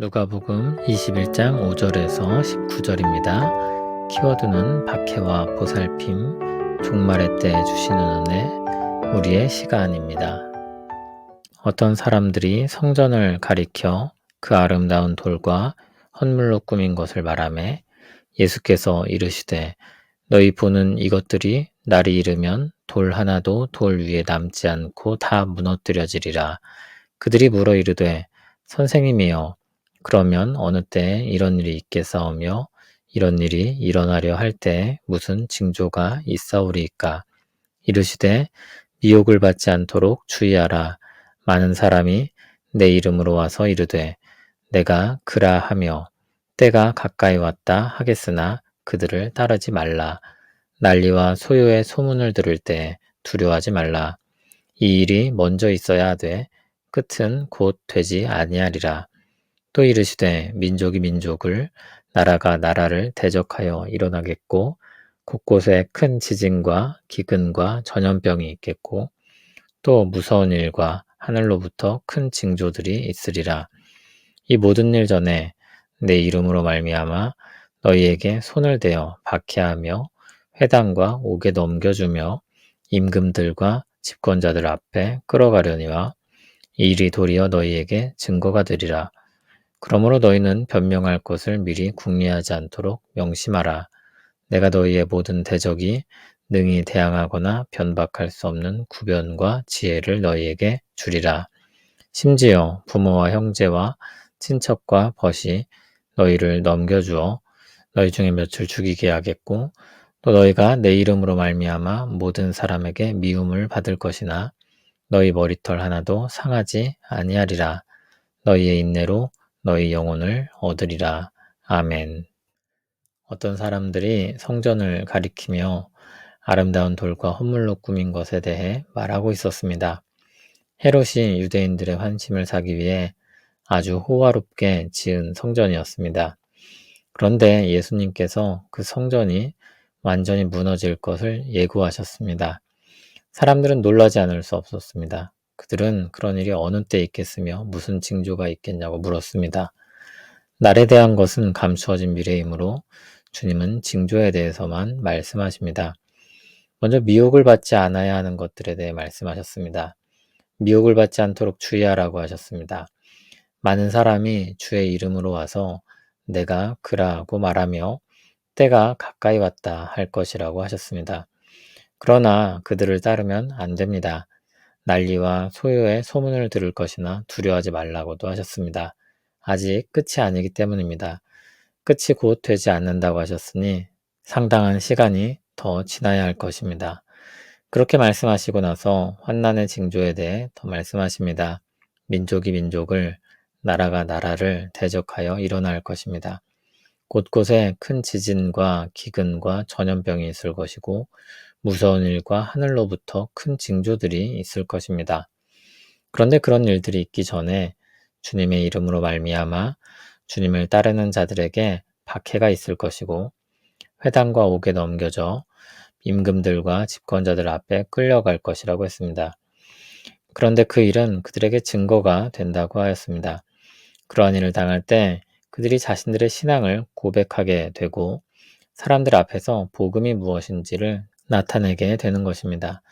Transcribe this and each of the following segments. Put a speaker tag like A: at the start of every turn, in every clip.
A: 누가복음 21장 5절에서 19절입니다. 키워드는 박해와 보살핌, 종말의 때 주시는 은혜, 우리의 시간입니다. 어떤 사람들이 성전을 가리켜 그 아름다운 돌과 헌물로 꾸민 것을 말하매 예수께서 이르시되 너희 보는 이것들이 날이 이르면 돌 하나도 돌 위에 남지 않고 다 무너뜨려지리라. 그들이 물어 이르되 선생님이여 그러면 어느 때에 이런 일이 있겠사오며 이런 일이 일어나려 할 때에 무슨 징조가 있사오리이까? 이르시되 미혹을 받지 않도록 주의하라. 많은 사람이 내 이름으로 와서 이르되 내가 그라 하며 때가 가까이 왔다 하겠으나 그들을 따르지 말라. 난리와 소요의 소문을 들을 때 두려워하지 말라. 이 일이 먼저 있어야 하되 끝은 곧 되지 아니하리라. 또 이르시되 민족이 민족을 나라가 나라를 대적하여 일어나겠고 곳곳에 큰 지진과 기근과 전염병이 있겠고 또 무서운 일과 하늘로부터 큰 징조들이 있으리라. 이 모든 일 전에 내 이름으로 말미암아 너희에게 손을 대어 박해하며 회당과 옥에 넘겨주며 임금들과 집권자들 앞에 끌어가려니와 이 일이 도리어 너희에게 증거가 되리라. 그러므로 너희는 변명할 것을 미리 궁리하지 않도록 명심하라. 내가 너희의 모든 대적이 능히 대항하거나 변박할 수 없는 구변과 지혜를 너희에게 주리라. 심지어 부모와 형제와 친척과 벗이 너희를 넘겨주어 너희 중에 몇을 죽이게 하겠고 또 너희가 내 이름으로 말미암아 모든 사람에게 미움을 받을 것이나 너희 머리털 하나도 상하지 아니하리라. 너희의 인내로 너희 영혼을 얻으리라. 아멘. 어떤 사람들이 성전을 가리키며 아름다운 돌과 헌물로 꾸민 것에 대해 말하고 있었습니다. 헤롯이 유대인들의 환심을 사기 위해 아주 호화롭게 지은 성전이었습니다. 그런데 예수님께서 그 성전이 완전히 무너질 것을 예고하셨습니다. 사람들은 놀라지 않을 수 없었습니다. 그들은 그런 일이 어느 때 있겠으며 무슨 징조가 있겠냐고 물었습니다. 날에 대한 것은 감추어진 미래이므로 주님은 징조에 대해서만 말씀하십니다. 먼저 미혹을 받지 않아야 하는 것들에 대해 말씀하셨습니다. 미혹을 받지 않도록 주의하라고 하셨습니다. 많은 사람이 주의 이름으로 와서 내가 그라고 말하며 때가 가까이 왔다 할 것이라고 하셨습니다. 그러나 그들을 따르면 안 됩니다. 난리와 소요의 소문을 들을 것이나 두려워하지 말라고도 하셨습니다. 아직 끝이 아니기 때문입니다. 끝이 곧 되지 않는다고 하셨으니 상당한 시간이 더 지나야 할 것입니다. 그렇게 말씀하시고 나서 환난의 징조에 대해 더 말씀하십니다. 민족이 민족을, 나라가 나라를 대적하여 일어날 것입니다. 곳곳에 큰 지진과 기근과 전염병이 있을 것이고 무서운 일과 하늘로부터 큰 징조들이 있을 것입니다. 그런데 그런 일들이 있기 전에 주님의 이름으로 말미암아 주님을 따르는 자들에게 박해가 있을 것이고 회당과 옥에 넘겨져 임금들과 집권자들 앞에 끌려갈 것이라고 했습니다. 그런데 그 일은 그들에게 증거가 된다고 하였습니다. 그러한 일을 당할 때 그들이 자신들의 신앙을 고백하게 되고 사람들 앞에서 복음이 무엇인지를 나타내게 되는 것입니다.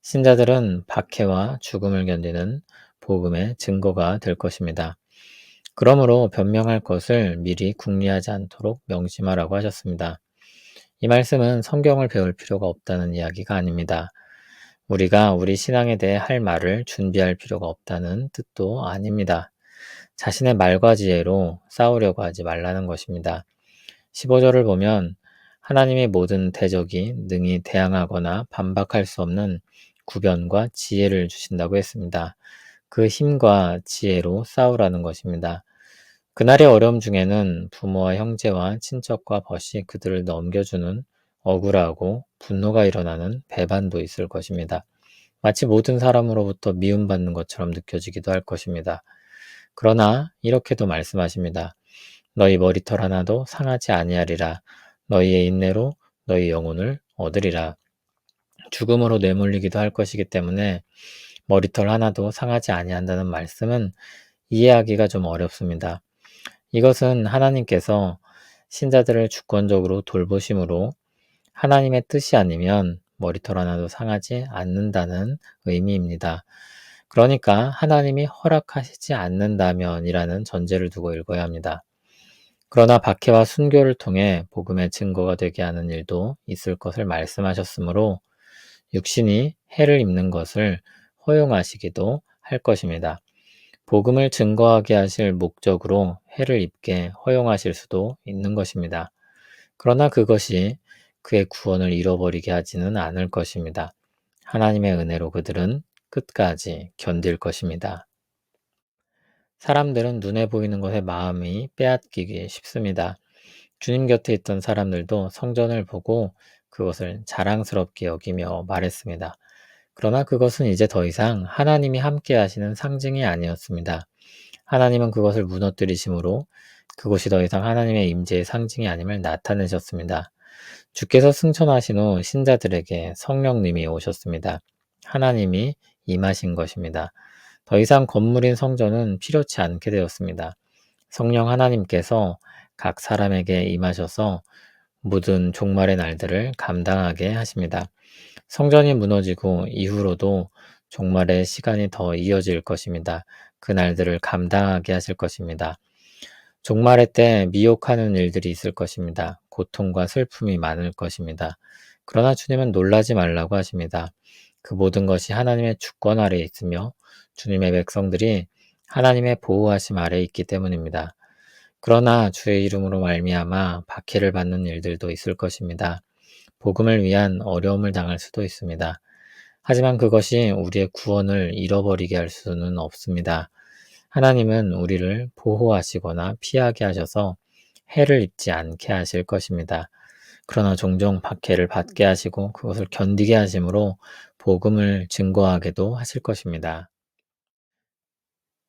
A: 신자들은 박해와 죽음을 견디는 복음의 증거가 될 것입니다. 그러므로 변명할 것을 미리 궁리하지 않도록 명심하라고 하셨습니다. 이 말씀은 성경을 배울 필요가 없다는 이야기가 아닙니다. 우리가 우리 신앙에 대해 할 말을 준비할 필요가 없다는 뜻도 아닙니다. 자신의 말과 지혜로 싸우려고 하지 말라는 것입니다. 15절을 보면 하나님의 모든 대적이 능히 대항하거나 반박할 수 없는 구변과 지혜를 주신다고 했습니다. 그 힘과 지혜로 싸우라는 것입니다. 그날의 어려움 중에는 부모와 형제와 친척과 벗이 그들을 넘겨주는 억울하고 분노가 일어나는 배반도 있을 것입니다. 마치 모든 사람으로부터 미움받는 것처럼 느껴지기도 할 것입니다. 그러나 이렇게도 말씀하십니다. 너희 머리털 하나도 상하지 아니하리라. 너희의 인내로 너희 영혼을 얻으리라. 죽음으로 내몰리기도 할 것이기 때문에 머리털 하나도 상하지 아니한다는 말씀은 이해하기가 좀 어렵습니다. 이것은 하나님께서 신자들을 주권적으로 돌보심으로 하나님의 뜻이 아니면 머리털 하나도 상하지 않는다는 의미입니다. 그러니까 하나님이 허락하시지 않는다면이라는 전제를 두고 읽어야 합니다. 그러나 박해와 순교를 통해 복음의 증거가 되게 하는 일도 있을 것을 말씀하셨으므로 육신이 해를 입는 것을 허용하시기도 할 것입니다. 복음을 증거하게 하실 목적으로 해를 입게 허용하실 수도 있는 것입니다. 그러나 그것이 그의 구원을 잃어버리게 하지는 않을 것입니다. 하나님의 은혜로 그들은 끝까지 견딜 것입니다. 사람들은 눈에 보이는 것에 마음이 빼앗기기 쉽습니다. 주님 곁에 있던 사람들도 성전을 보고 그것을 자랑스럽게 여기며 말했습니다. 그러나 그것은 이제 더 이상 하나님이 함께 하시는 상징이 아니었습니다. 하나님은 그것을 무너뜨리심으로 그곳이 더 이상 하나님의 임재의 상징이 아님을 나타내셨습니다. 주께서 승천하신 후 신자들에게 성령님이 오셨습니다. 하나님이 임하신 것입니다. 더 이상 건물인 성전은 필요치 않게 되었습니다. 성령 하나님께서 각 사람에게 임하셔서 모든 종말의 날들을 감당하게 하십니다. 성전이 무너지고 이후로도 종말의 시간이 더 이어질 것입니다. 그 날들을 감당하게 하실 것입니다. 종말의 때 미혹하는 일들이 있을 것입니다. 고통과 슬픔이 많을 것입니다. 그러나 주님은 놀라지 말라고 하십니다. 그 모든 것이 하나님의 주권 아래에 있으며 주님의 백성들이 하나님의 보호하심 아래에 있기 때문입니다. 그러나 주의 이름으로 말미암아 박해를 받는 일들도 있을 것입니다. 복음을 위한 어려움을 당할 수도 있습니다. 하지만 그것이 우리의 구원을 잃어버리게 할 수는 없습니다. 하나님은 우리를 보호하시거나 피하게 하셔서 해를 입지 않게 하실 것입니다. 그러나 종종 박해를 받게 하시고 그것을 견디게 하심으로 복음을 증거하게도 하실 것입니다.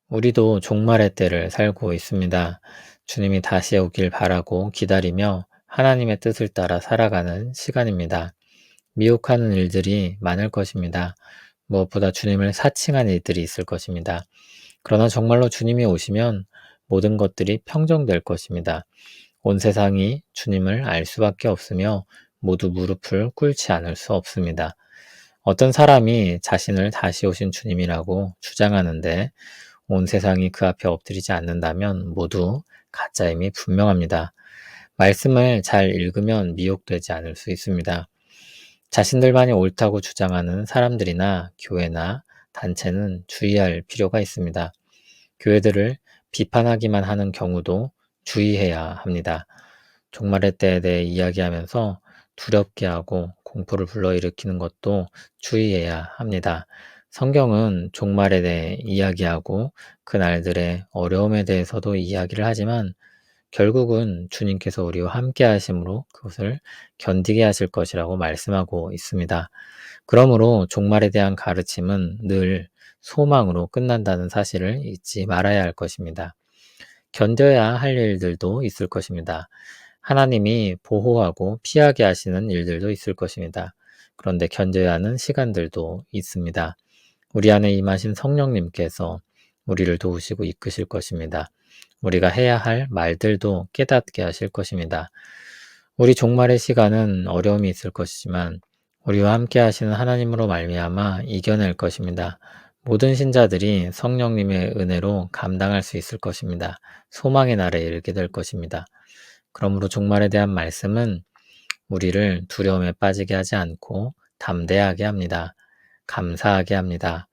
A: 우리도 종말의 때를 살고 있습니다. 주님이 다시 오길 바라고 기다리며 하나님의 뜻을 따라 살아가는 시간입니다. 미혹하는 일들이 많을 것입니다. 무엇보다 주님을 사칭한 일들이 있을 것입니다. 그러나 정말로 주님이 오시면 모든 것들이 평정될 것입니다. 온 세상이 주님을 알 수밖에 없으며 모두 무릎을 꿇지 않을 수 없습니다. 어떤 사람이 자신을 다시 오신 주님이라고 주장하는데 온 세상이 그 앞에 엎드리지 않는다면 모두 가짜임이 분명합니다. 말씀을 잘 읽으면 미혹되지 않을 수 있습니다. 자신들만이 옳다고 주장하는 사람들이나 교회나 단체는 주의할 필요가 있습니다. 교회들을 비판하기만 하는 경우도 주의해야 합니다. 종말의 때에 대해 이야기하면서 두렵게 하고 공포를 불러일으키는 것도 주의해야 합니다. 성경은 종말에 대해 이야기하고 그 날들의 어려움에 대해서도 이야기를 하지만 결국은 주님께서 우리와 함께 하심으로 그것을 견디게 하실 것이라고 말씀하고 있습니다. 그러므로 종말에 대한 가르침은 늘 소망으로 끝난다는 사실을 잊지 말아야 할 것입니다. 견뎌야 할 일들도 있을 것입니다. 하나님이 보호하고 피하게 하시는 일들도 있을 것입니다. 그런데 견뎌야 하는 시간들도 있습니다. 우리 안에 임하신 성령님께서 우리를 도우시고 이끄실 것입니다. 우리가 해야 할 말들도 깨닫게 하실 것입니다. 우리 종말의 시간은 어려움이 있을 것이지만 우리와 함께 하시는 하나님으로 말미암아 이겨낼 것입니다. 모든 신자들이 성령님의 은혜로 감당할 수 있을 것입니다. 소망의 날에 이르게 될 것입니다. 그러므로 종말에 대한 말씀은 우리를 두려움에 빠지게 하지 않고 담대하게 합니다. 감사하게 합니다.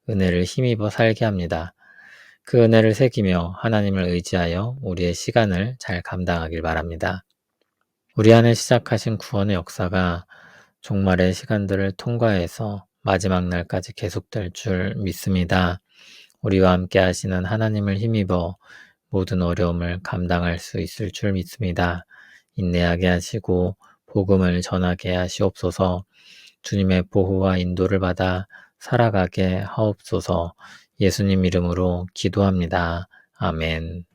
A: 은혜를 힘입어 살게 합니다. 그 은혜를 새기며 하나님을 의지하여 우리의 시간을 잘 감당하길 바랍니다. 우리 안에 시작하신 구원의 역사가 종말의 시간들을 통과해서 마지막 날까지 계속될 줄 믿습니다. 우리와 함께 하시는 하나님을 힘입어 모든 어려움을 감당할 수 있을 줄 믿습니다. 인내하게 하시고 복음을 전하게 하시옵소서. 주님의 보호와 인도를 받아 살아가게 하옵소서. 예수님 이름으로 기도합니다. 아멘.